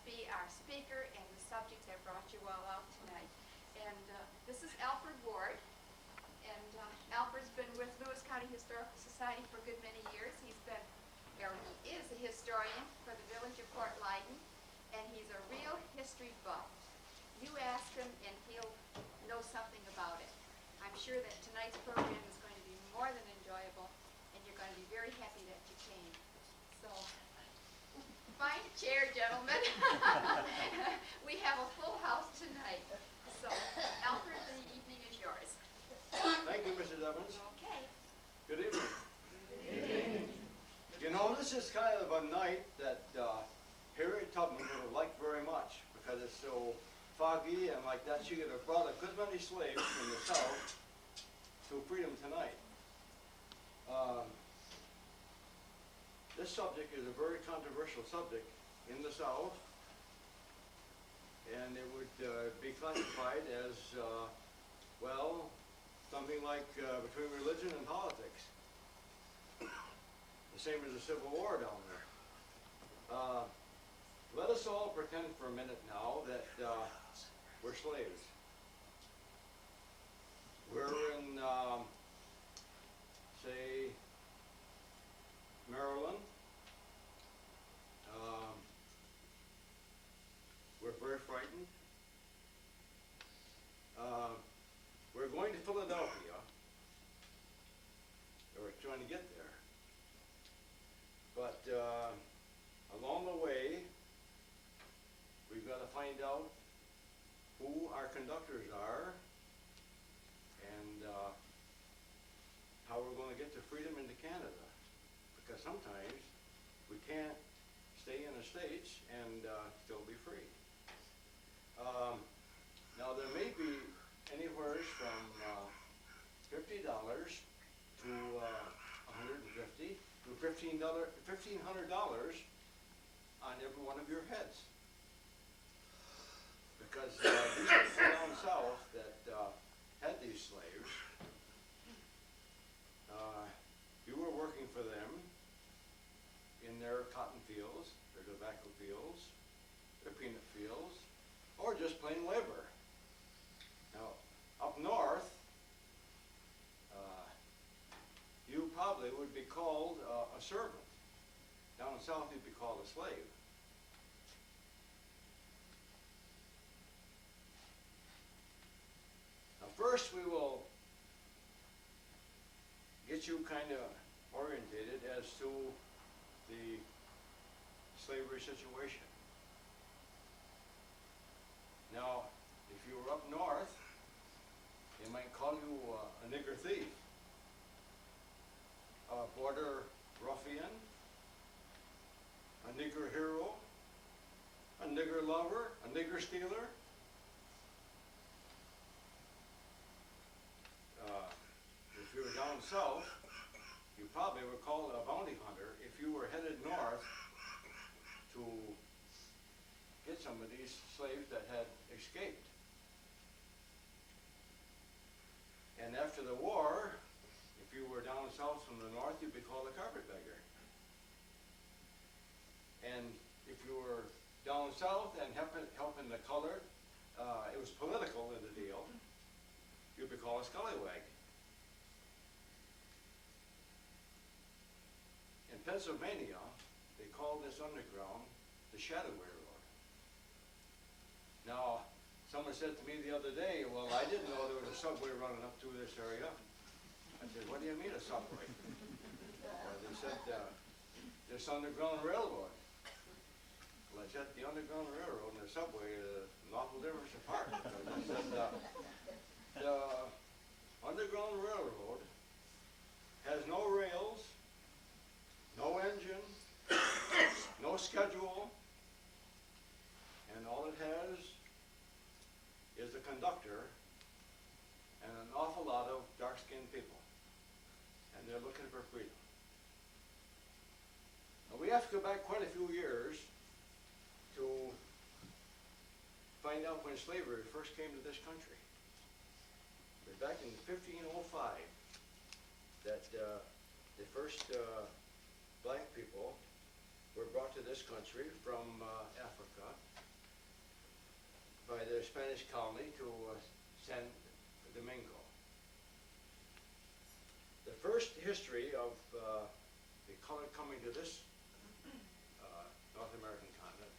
be our speaker and the subject that brought you all out tonight. And this is Alfred Ward. And Alfred's been with Lewis County Historical Society for a good many years. He is a historian for the village of Fort Leyden, and he's a real history buff. You ask him and he'll know something about it. I'm sure that tonight's program is going to be more than enjoyable, and you're going to be very happy that you came. So, find a chair, gentlemen. We have a full house tonight. So, Alfred, the evening is yours. Thank you, Mrs. Evans. Okay. Good evening. Good evening. You know, this is kind of a night that Harriet Tubman would have liked very much because it's so foggy and like that. She could have brought a good many slaves from the South to freedom tonight. This subject is a very controversial subject in the South, and it would be classified as, well, something like between religion and politics. The same as the Civil War down there. Let us all pretend for a minute now that we're slaves. We're in, say, Maryland. We're very frightened. We're going to Philadelphia. We're trying to get there. But along the way, we've got to find out who our conductors are and how we're going to get to freedom into Canada. Because sometimes we can't stay in the States and still be free. Now there may be anywhere from $50 to $150 to $1,500 on every one of your heads. Because these people down south that had these slaves, you were working for them in their cotton fields, their tobacco fields, their peanut fields, or just plain labor. Now, up north, you probably would be called a servant. Down south, you'd be called a slave. Now, first, we will get you kind of orientated as to the slavery situation. Now, if you were up north, they might call you a nigger thief, a border ruffian, a nigger hero, a nigger lover, a nigger stealer. If you were down south, you probably were called a bounty hunter if you were headed north to get some of these slaves that had escaped. And after the war, if you were down south from the north, you'd be called a carpetbagger. And if you were down south and helping the colored, it was political in the deal, you'd be called a scallywag. In Pennsylvania, they called this underground the Shadow Railroad. Now, someone said to me the other day, well, I didn't know there was a subway running up through this area. I said, what do you mean a subway? They said, this underground railroad. Well, I said, the underground railroad and the subway are an awful difference apart. I said, the underground railroad has no rails, no engine, no schedule, and all it has is a conductor and an awful lot of dark-skinned people. And they're looking for freedom. Now, we have to go back quite a few years to find out when slavery first came to this country. But back in 1505, that the first black people were brought to this country from Africa the Spanish colony to San Domingo. The first history of the color coming to this North American continent,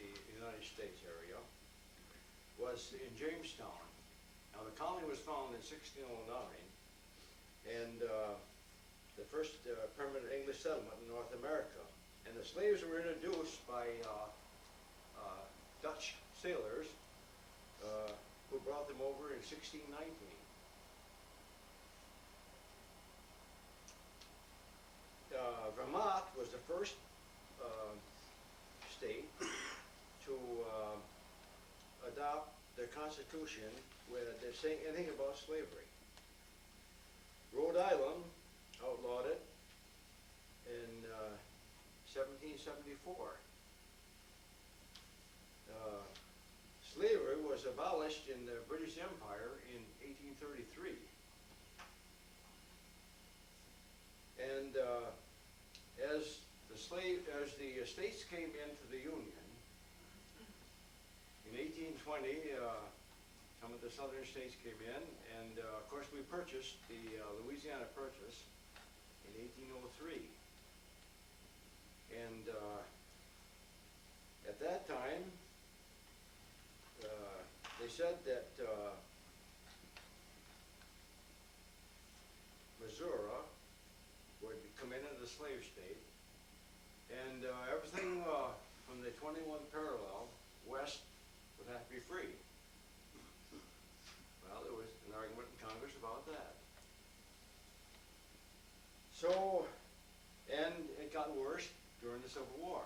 the United States area, was in Jamestown. Now the colony was founded in 1609, and the first permanent English settlement in North America. And the slaves were introduced by Dutch sailors who brought them over in 1619. Vermont was the first state to adopt their constitution where they're saying anything about slavery. Rhode Island outlawed it in 1774. Slavery was abolished in the British Empire in 1833. And as the states came into the Union, in 1820, some of the southern states came in, and of course we purchased the Louisiana Purchase in 1803. And at that time, they said that Missouri would come in as a slave state, and everything from the 21 parallel west would have to be free. Well, there was an argument in Congress about that. So, and it got worse during the Civil War.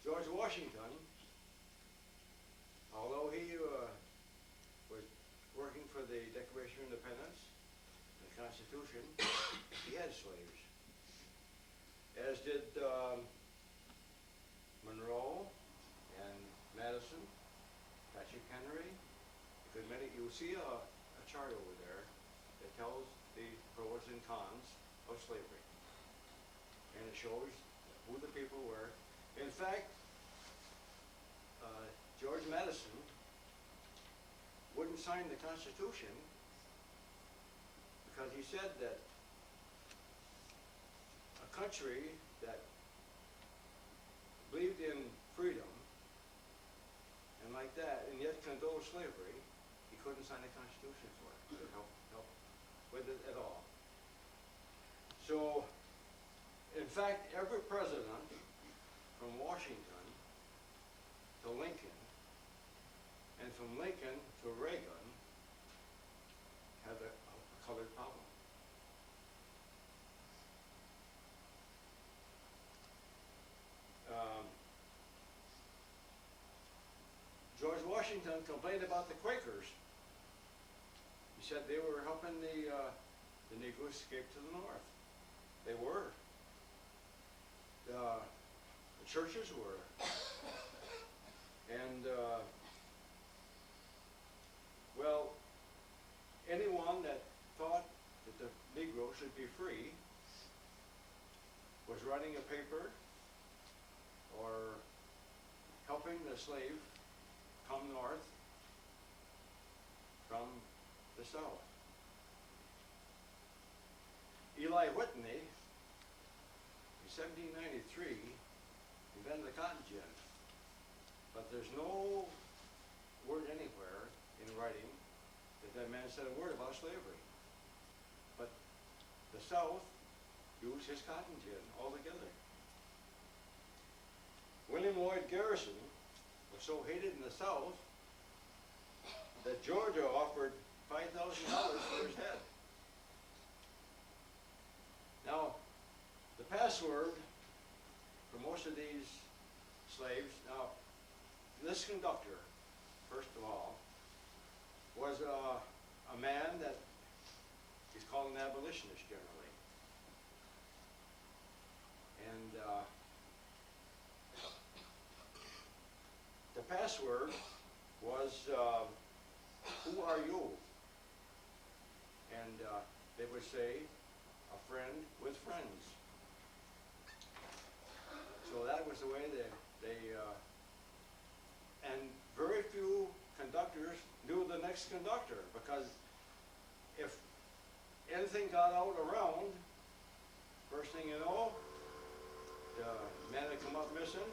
George Washington, although he was working for the Declaration of Independence and the Constitution, he had slaves, as did Monroe and Madison, Patrick Henry. Because you'll see a chart over there that tells the pros and cons of slavery, and it shows who the people were. In fact, George Madison wouldn't sign the Constitution because he said that a country that believed in freedom and like that, and yet condoned slavery, he couldn't sign the Constitution for it. To help with it at all. So, in fact, every president from Washington to Lincoln, and from Lincoln to Reagan, had a colored problem. George Washington complained about the Quakers. He said they were helping the Negroes escape to the north. They were. The churches were. And, well, anyone that thought that the Negro should be free was writing a paper or helping the slave come north from the south. Eli Whitney, in 1793, invented the cotton gin. But there's no word anywhere in writing that that man said a word about slavery. But the South used his cotton gin altogether. William Lloyd Garrison was so hated in the South that Georgia offered $5,000 for his head. Now, the password for most of these slaves, now, this conductor, first of all, was a man that is called an abolitionist generally. And the password was, who are you? And they would say, friend with friends. So that was the way and very few conductors knew the next conductor, because if anything got out around, first thing you know, the man had come up missing,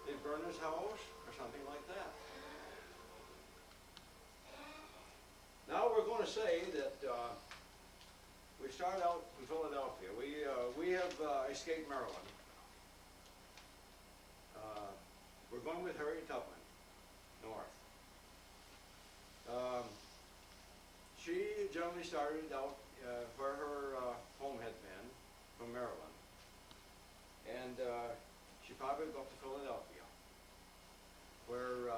they'd burn his house, or something like that. Now we're going to say that we started out in Philadelphia. We have escaped Maryland. We're going with Harriet Tubman, north. She generally started out where her home had been, from Maryland. And she probably got to Philadelphia, where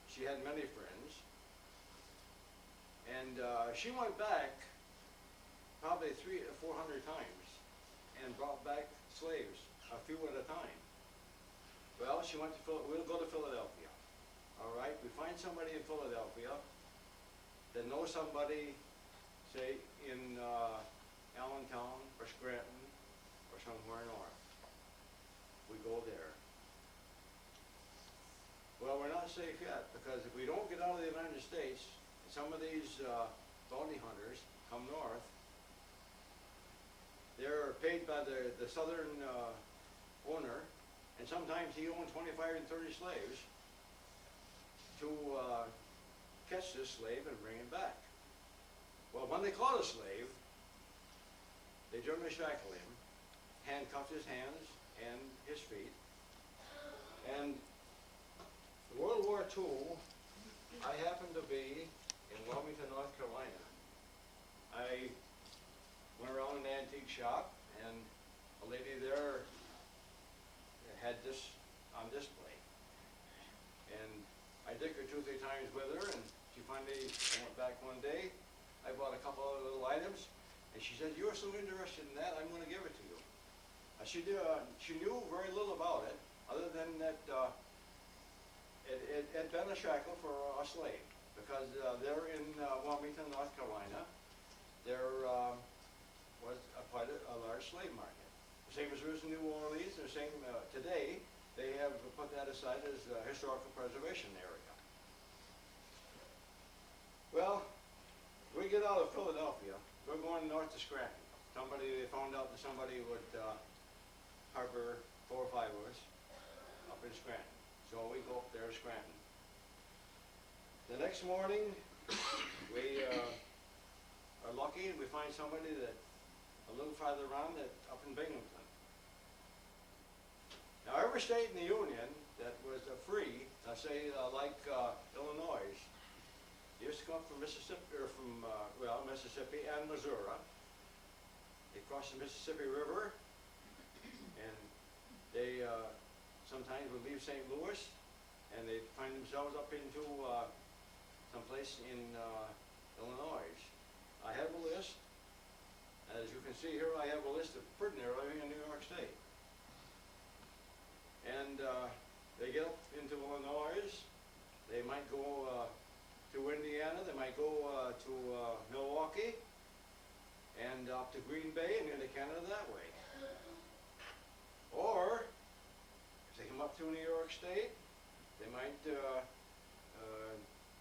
she had many friends. And she went back probably 300 or 400 times and brought back slaves, a few at a time. Well, she went to we'll go to Philadelphia. All right, we find somebody in Philadelphia that knows somebody, say, in Allentown or Scranton or somewhere north. We go there. Well, we're not safe yet, because if we don't get out of the United States, some of these bounty hunters come north. They're paid by the southern owner, and sometimes he owned 25 and 30 slaves, to catch this slave and bring him back. Well, when they caught a slave, they generally shackle him, handcuff his hands and his feet. And World War II, I happened to be in Wilmington, North Carolina. I went around an antique shop, and a lady there had this on display. And I dickered 2 or 3 times with her, and she finally went back one day. I bought a couple other little items, and she said, "You're so interested in that, I'm going to give it to you." She knew very little about it, other than that it had been a shackle for a slave, because there in Wilmington, North Carolina, there was quite a large slave market. The same as there is in New Orleans, the same today. They have put that aside as a historical preservation area. Well, we get out of Philadelphia, we're going north to Scranton. They found out that somebody would harbor 4 or 5 of us up in Scranton. So we go up there to Scranton. The next morning, we are lucky and we find somebody that a little farther around, up in Binghamton. Now, every state in the Union that was free, say like Illinois, used to come from Mississippi, or from Mississippi and Missouri. They cross the Mississippi River, and they sometimes would leave St. Louis, and they find themselves up into someplace in Illinois. I have a list. As you can see here, I have a list of prisoners living in New York State. And they get up into Illinois. They might go to Indiana. They might go to Milwaukee, and up to Green Bay and into Canada that way. Or if they come up to New York State, they might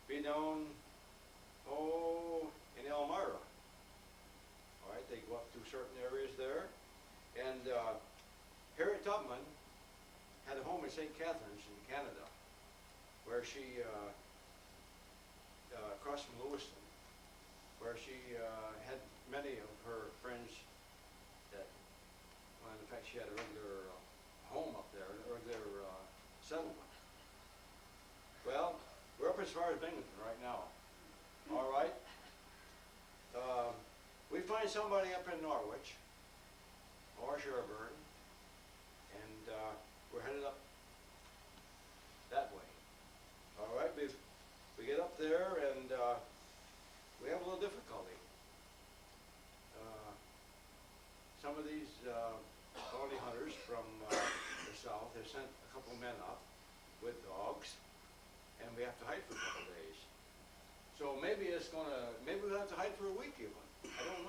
be down in Elmira. All right, they go up to certain areas there. And Harriet Tubman had a home in St. Catharines in Canada, where she, across from Lewiston, where she had many of her friends that, well, in fact, she had a regular home up there, a regular settlement. Well, we're up as far as Binghamton right now. All right. We find somebody up in Norwich or Sherburne, and we're headed up that way. All right, we get up there, and we have a little difficulty. Some of these bounty hunters from the south have sent a couple men up with dogs, and we have to hide for a couple days. So maybe we'll have to hide for a week even. I don't